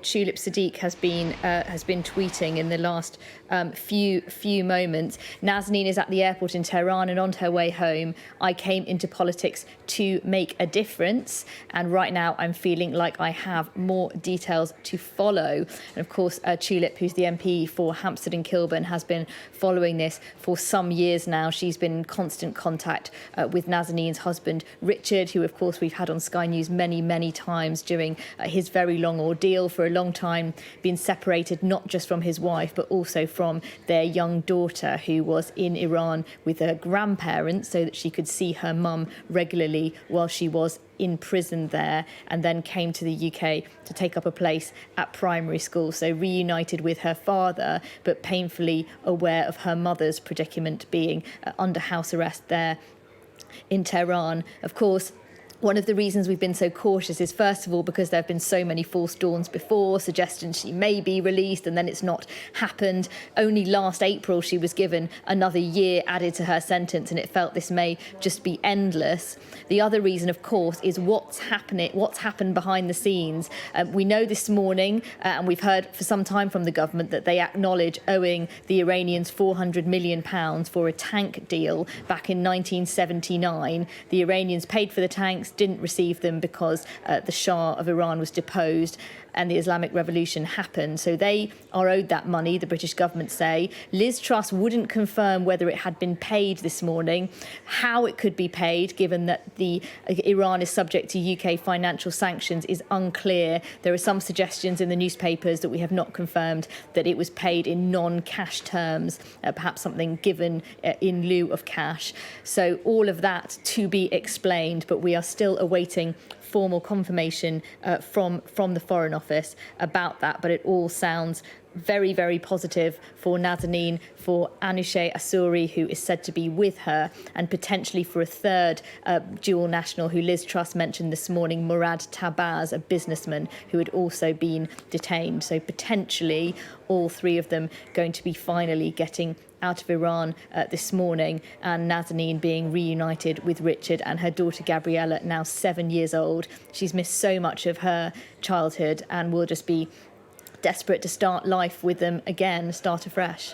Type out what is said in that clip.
what Tulip Siddiq has been tweeting in the last few moments. Nazanin is at the airport in Tehran, and on her way home, I came into politics to make a difference, and right now I'm feeling like I have more details to follow. And of course, Tulip, who's the MP for Hampstead and Kilburn, has been following this for some years now. She's been in constant contact with Nazanin's husband, Richard, who of course we've had on Sky News many times during his very long ordeal. For a long time been separated not just from his wife but also from their young daughter, who was in Iran with her grandparents so that she could see her mum regularly while she was in prison there, and then came to the UK to take up a place at primary school. So reunited with her father, but painfully aware of her mother's predicament, being under house arrest there in Tehran. Of course, one of the reasons we've been so cautious is, first of all, because there have been so many false dawns before, suggestions she may be released, and then it's not happened. Only last April she was given another year added to her sentence, and it felt this may just be endless. The other reason, of course, is what's happened behind the scenes. We know this morning, and we've heard for some time from the government, that they acknowledge owing the Iranians £400 million for a tank deal back in 1979. The Iranians paid for the tanks, didn't receive them because the Shah of Iran was deposed and the Islamic Revolution happened. So they are owed that money, the British government say. Liz Truss wouldn't confirm whether it had been paid this morning, how it could be paid, given that Iran is subject to UK financial sanctions, is unclear. There are some suggestions in the newspapers that we have not confirmed that it was paid in non-cash terms, perhaps something given in lieu of cash. So all of that to be explained, but we are still awaiting formal confirmation from the Foreign Office about that. But it all sounds very positive for Nazanin, for Anoosheh Ashoori, who is said to be with her, and potentially for a third dual national who Liz Truss mentioned this morning, Murad Tabaz, a businessman who had also been detained. So potentially all three of them going to be finally getting out of Iran this morning, and Nazanin being reunited with Richard and her daughter Gabriella, now 7 years old. She's missed so much of her childhood and will just be desperate to start life with them again, start afresh.